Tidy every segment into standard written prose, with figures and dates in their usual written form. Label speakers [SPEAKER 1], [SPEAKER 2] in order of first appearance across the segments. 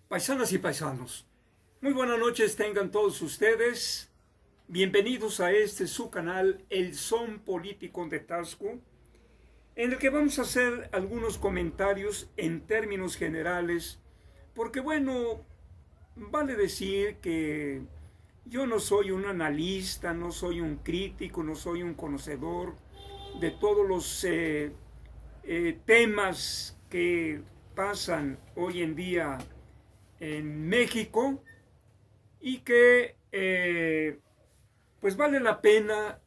[SPEAKER 1] Paisanas y paisanos, muy buenas noches tengan todos ustedes. Bienvenidos a su canal, El Son Político de Tasco, en el que vamos a hacer algunos comentarios en términos generales, porque bueno, vale decir que yo no soy un analista, no soy un crítico, no soy un conocedor de todos los temas que pasan hoy en día en México y que pues vale la pena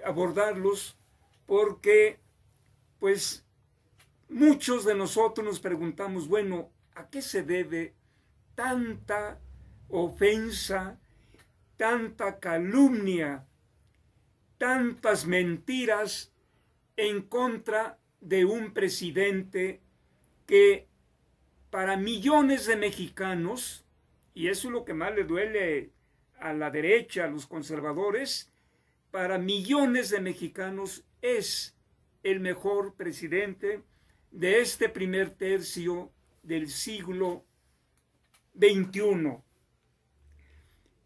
[SPEAKER 1] abordarlos porque pues muchos de nosotros nos preguntamos, bueno, ¿a qué se debe tanta ofensa, tanta calumnia, tantas mentiras en contra de un presidente que para millones de mexicanos, y eso es lo que más le duele a la derecha, a los conservadores, para millones de mexicanos es el mejor presidente de este primer tercio del siglo XXI?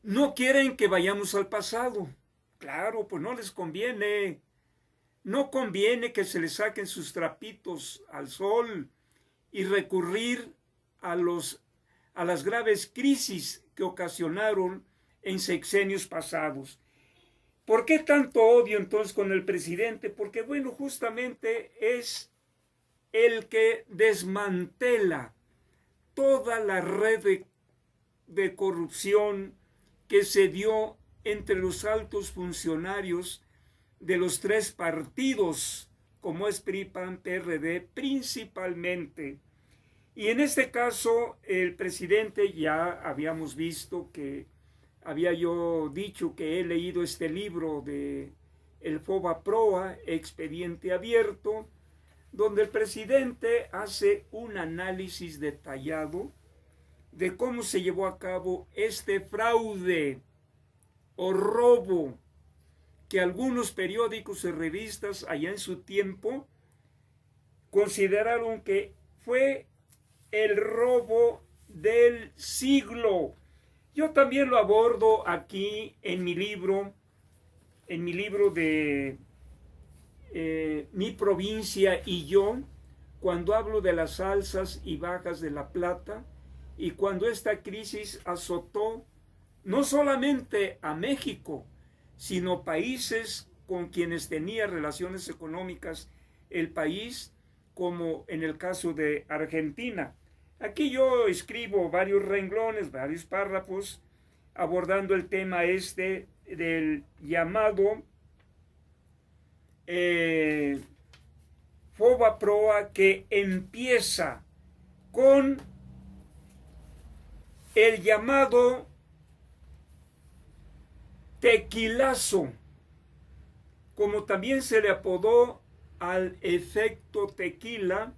[SPEAKER 1] No quieren que vayamos al pasado. Claro, pues no les conviene. No conviene que se les saquen sus trapitos al sol y recurrir a las graves crisis que ocasionaron en sexenios pasados. ¿Por qué tanto odio entonces con el presidente? Porque bueno, justamente es el que desmantela toda la red de corrupción que se dio entre los altos funcionarios de los tres partidos, como es PRI, PAN, PRD, principalmente. Y en este caso, el presidente, ya habíamos visto que había yo dicho que he leído este libro de el FOBAPROA, Expediente Abierto, donde el presidente hace un análisis detallado de cómo se llevó a cabo este fraude o robo que algunos periódicos y revistas allá en su tiempo consideraron que fue el robo del siglo. Yo también lo abordo aquí en mi libro de Mi provincia y yo, cuando hablo de las alzas y bajas de la plata y cuando esta crisis azotó no solamente a México, sino países con quienes tenía relaciones económicas el país, como en el caso de Argentina. Aquí yo escribo varios renglones, varios párrafos, abordando el tema del llamado FOBAPROA, que empieza con el llamado tequilazo, como también se le apodó al efecto tequila.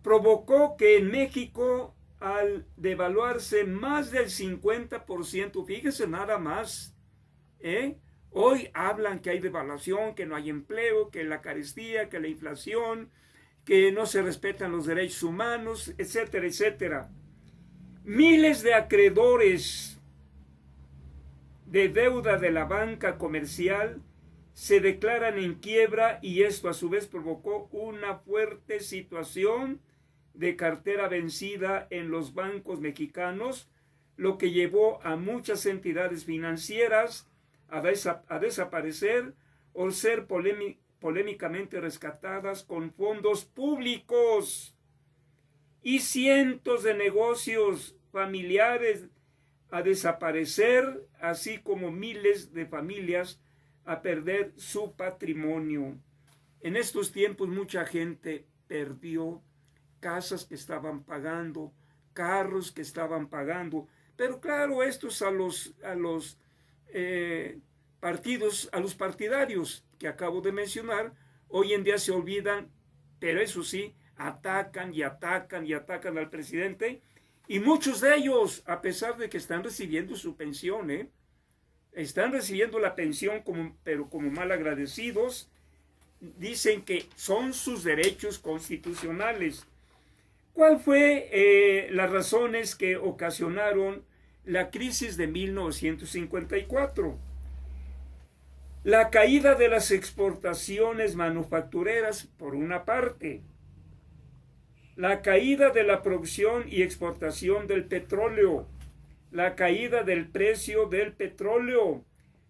[SPEAKER 1] Provocó que en México, al devaluarse más del 50%, fíjese nada más, hoy hablan que hay devaluación, que no hay empleo, que la carestía, que la inflación, que no se respetan los derechos humanos, etcétera, etcétera. Miles de acreedores de deuda de la banca comercial se declaran en quiebra, y esto a su vez provocó una fuerte situación de cartera vencida en los bancos mexicanos, lo que llevó a muchas entidades financieras a desaparecer o ser polémicamente rescatadas con fondos públicos, y cientos de negocios familiares a desaparecer, así como miles de familias a perder su patrimonio. En estos tiempos mucha gente perdió casas que estaban pagando, carros que estaban pagando, pero claro, estos a los partidos, a los partidarios que acabo de mencionar, hoy en día se olvidan, pero eso sí, atacan y atacan y atacan al presidente, y muchos de ellos, a pesar de que están recibiendo su pensión, están recibiendo la pensión, pero como mal agradecidos, dicen que son sus derechos constitucionales. ¿Cuál fue las razones que ocasionaron la crisis de 1954? La caída de las exportaciones manufactureras, por una parte, la caída de la producción y exportación del petróleo, la caída del precio del petróleo,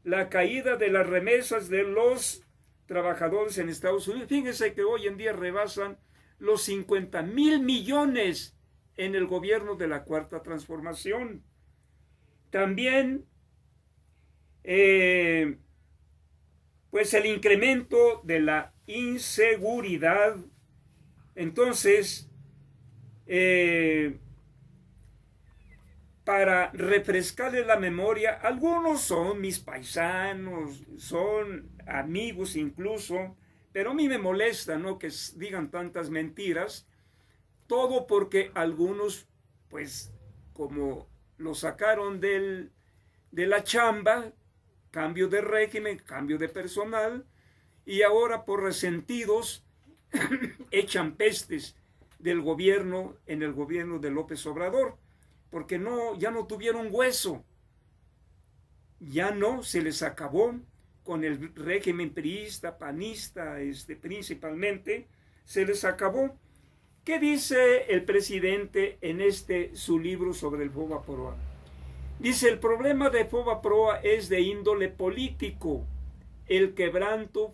[SPEAKER 1] la caída de las remesas de los trabajadores en Estados Unidos. Fíjense que hoy en día rebasan los 50,000 millones en el gobierno de la Cuarta Transformación. También, pues el incremento de la inseguridad. Entonces, para refrescarles la memoria, algunos son mis paisanos, son amigos incluso, pero a mí me molesta, ¿no?, que digan tantas mentiras, todo porque algunos, pues, como lo sacaron de la chamba, cambio de régimen, cambio de personal, y ahora por resentidos echan pestes del gobierno en el gobierno de López Obrador, porque ya no tuvieron hueso, ya no, se les acabó con el régimen priista, panista, principalmente, se les acabó. ¿Qué dice el presidente en su libro sobre el FOBAPROA? Dice: el problema de FOBAPROA es de índole político. El quebranto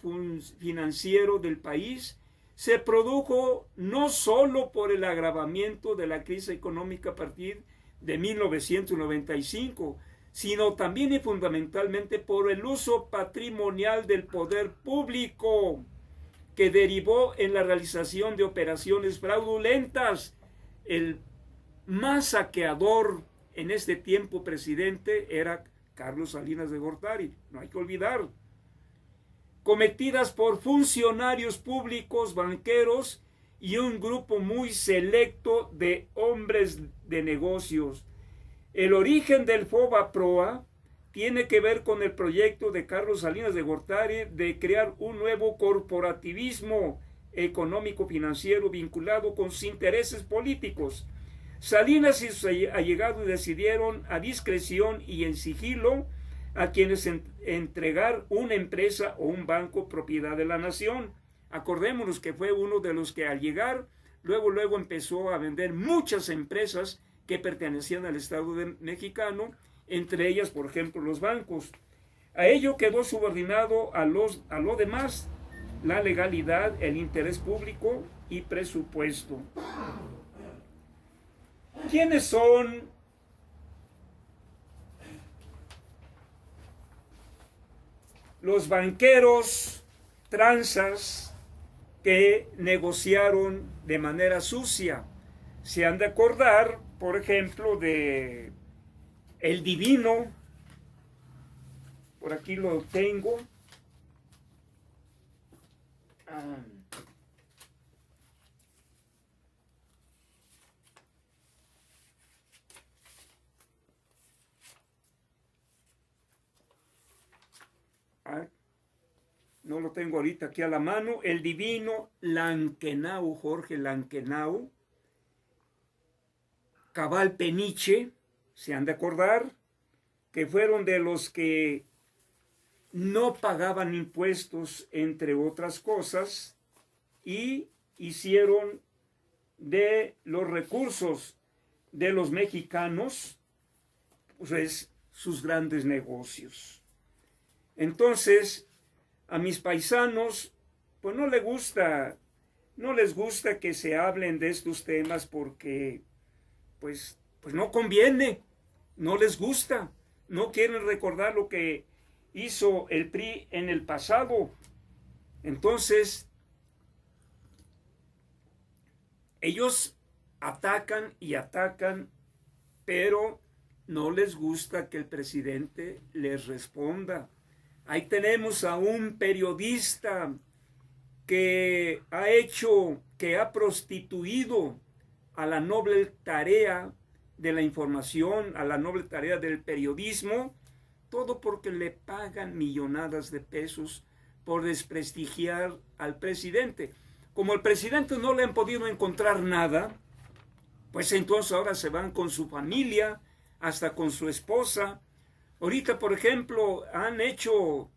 [SPEAKER 1] financiero del país se produjo no solo por el agravamiento de la crisis económica a partir de 1995, sino también y fundamentalmente por el uso patrimonial del poder público, que derivó en la realización de operaciones fraudulentas. El más saqueador en este tiempo presidente era Carlos Salinas de Gortari, no hay que olvidar, cometidas por funcionarios públicos, banqueros y un grupo muy selecto de hombres de negocios. El origen del FOBAPROA tiene que ver con el proyecto de Carlos Salinas de Gortari de crear un nuevo corporativismo económico-financiero vinculado con sus intereses políticos. Salinas y sus allegados decidieron a discreción y en sigilo a quienes entregar una empresa o un banco propiedad de la nación. Acordémonos que fue uno de los que al llegar, luego empezó a vender muchas empresas que pertenecían al Estado mexicano, entre ellas, por ejemplo, los bancos. A ello quedó subordinado a lo demás, la legalidad, el interés público y presupuesto. ¿Quiénes son los banqueros tranzas que negociaron de manera sucia? Se han de acordar, por ejemplo, de El Divino. Por aquí lo tengo. No lo tengo ahorita aquí a la mano. El Divino, Lankenau, Jorge Lankenau, Cabal Peniche, se han de acordar, que fueron de los que no pagaban impuestos, entre otras cosas, y hicieron de los recursos de los mexicanos, pues, sus grandes negocios. Entonces, a mis paisanos, pues no les gusta que se hablen de estos temas porque, pues no conviene, no les gusta, no quieren recordar lo que hizo el PRI en el pasado. Entonces, ellos atacan y atacan, pero no les gusta que el presidente les responda. Ahí tenemos a un periodista que ha prostituido a la noble tarea de la información, a la noble tarea del periodismo, todo porque le pagan millonadas de pesos por desprestigiar al presidente. Como al presidente no le han podido encontrar nada, Pues entonces ahora se van con su familia, hasta con su esposa. Ahorita, por ejemplo, han hecho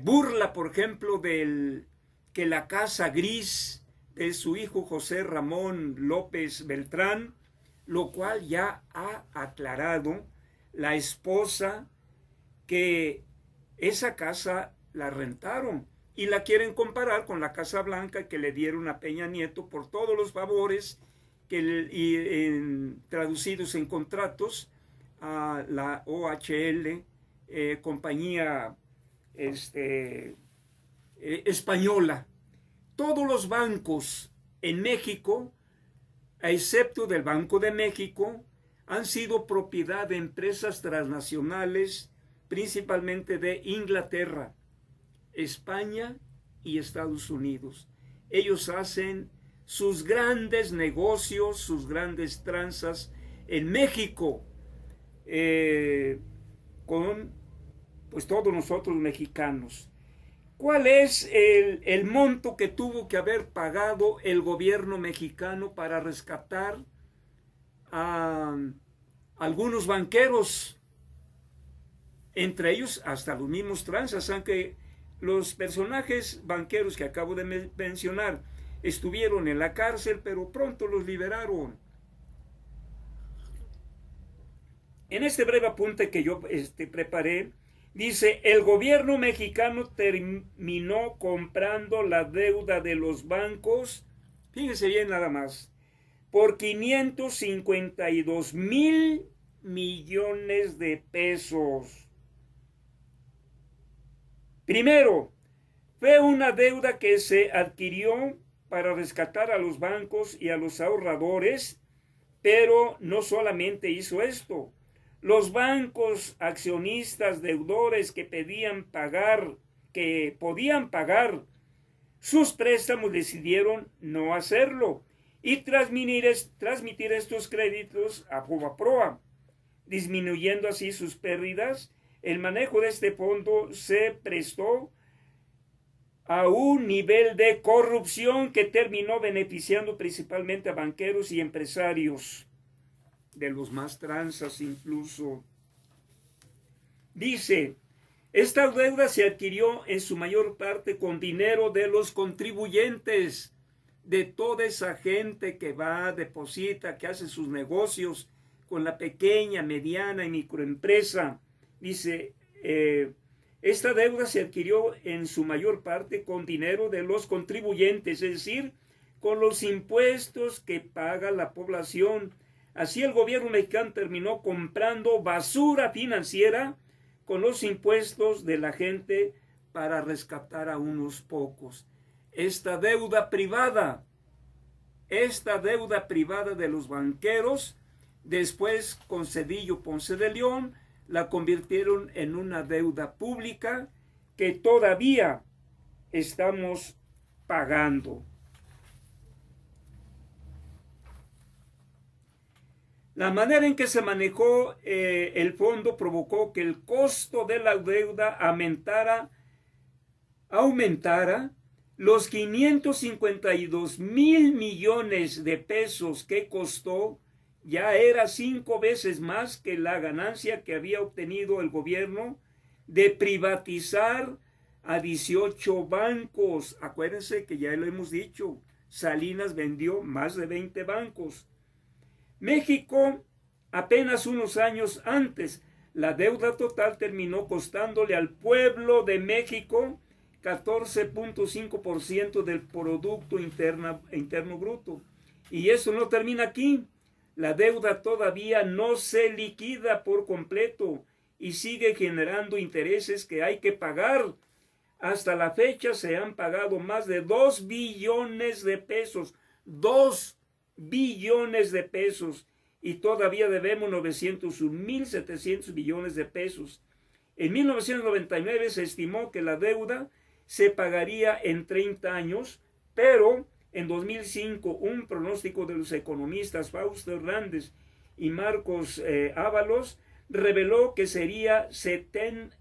[SPEAKER 1] burla, por ejemplo, que la casa gris de su hijo José Ramón López Beltrán, lo cual ya ha aclarado la esposa que esa casa la rentaron y la quieren comparar con la Casa Blanca que le dieron a Peña Nieto por todos los favores traducidos en contratos a la OHL, compañía española. Todos los bancos en México, a excepto del Banco de México, han sido propiedad de empresas transnacionales, principalmente de Inglaterra, España y Estados Unidos. Ellos hacen sus grandes negocios, sus grandes tranzas en México, con pues todos nosotros mexicanos. ¿Cuál es el monto que tuvo que haber pagado el gobierno mexicano para rescatar a algunos banqueros? Entre ellos hasta los mismos tranzas, aunque los personajes banqueros que acabo de mencionar estuvieron en la cárcel, pero pronto los liberaron. En este breve apunte que yo preparé, dice, el gobierno mexicano terminó comprando la deuda de los bancos, fíjense bien nada más, por 552,000 millones de pesos. Primero, fue una deuda que se adquirió para rescatar a los bancos y a los ahorradores, pero no solamente hizo esto. Los bancos accionistas deudores que podían pagar sus préstamos decidieron no hacerlo y transmitir estos créditos a Fobaproa, disminuyendo así sus pérdidas. El manejo de este fondo se prestó a un nivel de corrupción que terminó beneficiando principalmente a banqueros y empresarios, de los más tranzas incluso. Dice, esta deuda se adquirió en su mayor parte con dinero de los contribuyentes, de toda esa gente que va, deposita, que hace sus negocios con la pequeña, mediana y microempresa. Dice, esta deuda se adquirió en su mayor parte con dinero de los contribuyentes, es decir, con los impuestos que paga la población. Así el gobierno mexicano terminó comprando basura financiera con los impuestos de la gente para rescatar a unos pocos. Esta deuda privada de los banqueros, después con Zedillo Ponce de León, la convirtieron en una deuda pública que todavía estamos pagando. La manera en que se manejó el fondo provocó que el costo de la deuda aumentara los 552,000 millones de pesos que costó. Ya era 5 veces más que la ganancia que había obtenido el gobierno de privatizar a 18 bancos. Acuérdense que ya lo hemos dicho, Salinas vendió más de 20 bancos. México, apenas unos años antes, la deuda total terminó costándole al pueblo de México 14.5% del Producto Interno Bruto. Y eso no termina aquí. La deuda todavía no se liquida por completo y sigue generando intereses que hay que pagar. Hasta la fecha se han pagado más de 2 billones de pesos. 2 billones de pesos. Y todavía debemos 901,700 millones de pesos. En 1999 se estimó que la deuda se pagaría en 30 años, pero en 2005 un pronóstico de los economistas Fausto Hernández y Marcos Ábalos reveló que sería 70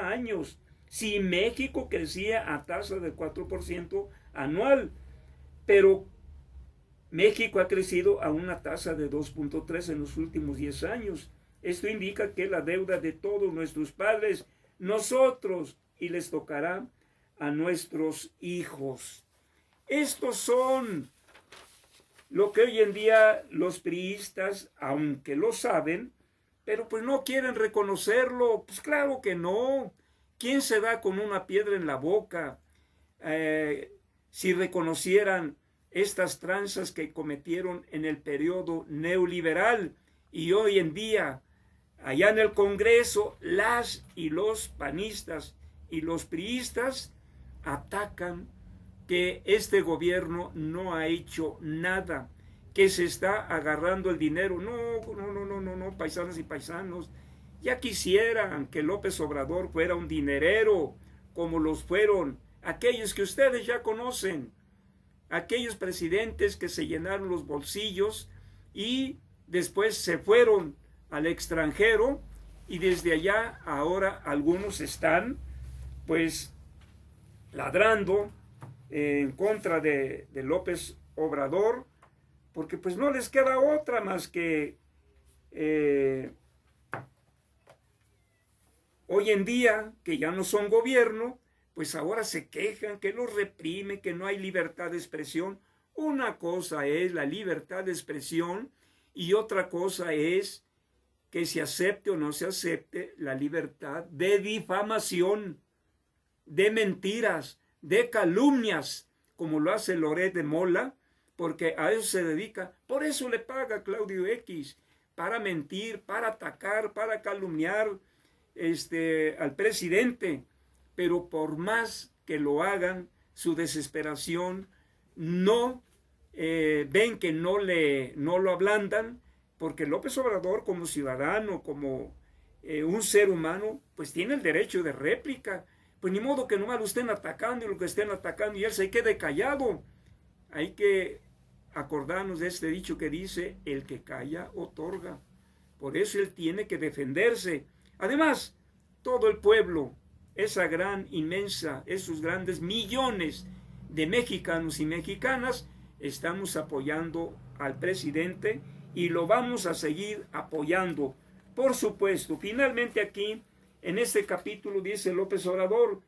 [SPEAKER 1] años si México crecía a tasa de 4% anual. Pero México ha crecido a una tasa de 2.3 en los últimos 10 años. Esto indica que la deuda de todos nuestros padres, nosotros, y les tocará a nuestros hijos. Estos son lo que hoy en día los priistas, aunque lo saben, pero pues no quieren reconocerlo. Pues claro que no. ¿Quién se da con una piedra en la boca si reconocieran estas tranzas que cometieron en el periodo neoliberal? Y hoy en día, allá en el Congreso, las y los panistas y los priistas atacan que este gobierno no ha hecho nada, que se está agarrando el dinero. No, paisanas y paisanos, ya quisieran que López Obrador fuera un dinerero, como los fueron aquellos que ustedes ya conocen, aquellos presidentes que se llenaron los bolsillos y después se fueron al extranjero, y desde allá ahora algunos están pues ladrando en contra de López Obrador, porque pues no les queda otra más que hoy en día, que ya no son gobierno, pues ahora se quejan que los reprime, que no hay libertad de expresión. Una cosa es la libertad de expresión y otra cosa es que se acepte o no se acepte la libertad de difamación, de mentiras, de calumnias, como lo hace Loret de Mola, porque a eso se dedica. Por eso le paga Claudio X, para mentir, para atacar, para calumniar al presidente. Pero por más que lo hagan, su desesperación no ven que no lo ablandan, porque López Obrador, como ciudadano, como un ser humano, pues tiene el derecho de réplica. Pues ni modo que nomás lo estén atacando y lo que estén atacando y él se quede callado. Hay que acordarnos de este dicho que dice: el que calla otorga. Por eso él tiene que defenderse. Además, todo el pueblo, esa gran, inmensa, esos grandes millones de mexicanos y mexicanas, estamos apoyando al presidente y lo vamos a seguir apoyando. Por supuesto, finalmente aquí, en este capítulo, dice López Obrador: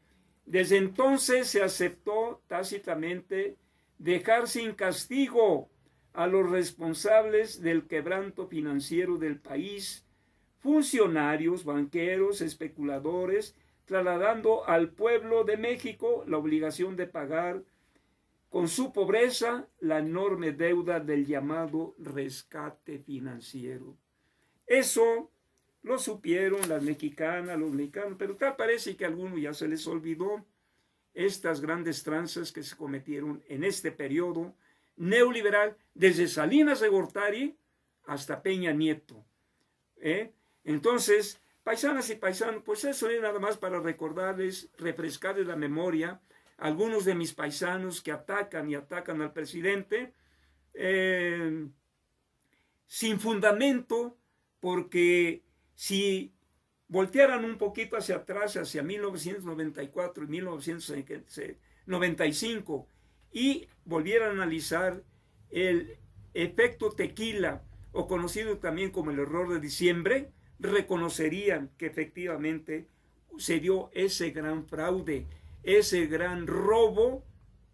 [SPEAKER 1] desde entonces se aceptó tácitamente dejar sin castigo a los responsables del quebranto financiero del país, funcionarios, banqueros, especuladores, trasladando al pueblo de México la obligación de pagar con su pobreza la enorme deuda del llamado rescate financiero. Eso lo supieron las mexicanas, los mexicanos, pero tal parece que a algunos ya se les olvidó estas grandes tranzas que se cometieron en este periodo neoliberal, desde Salinas de Gortari hasta Peña Nieto. Entonces, paisanas y paisanos, pues eso es nada más para recordarles, refrescarles la memoria a algunos de mis paisanos que atacan al presidente sin fundamento, porque si voltearan un poquito hacia atrás, hacia 1994 y 1995, y volvieran a analizar el efecto tequila, o conocido también como el error de diciembre, reconocerían que efectivamente se dio ese gran fraude, ese gran robo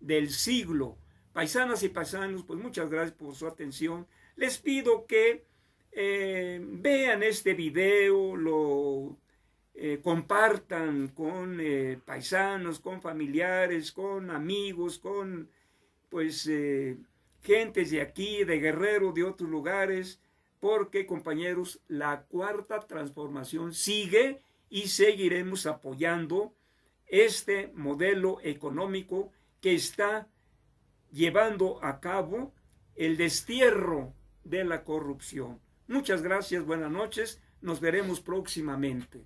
[SPEAKER 1] del siglo. Paisanas y paisanos, pues muchas gracias por su atención. Les pido que vean este video, lo compartan con paisanos, con familiares, con amigos, con pues gentes de aquí, de Guerrero, de otros lugares, porque, compañeros, la cuarta transformación sigue y seguiremos apoyando este modelo económico que está llevando a cabo el destierro de la corrupción. Muchas gracias, buenas noches, nos veremos próximamente.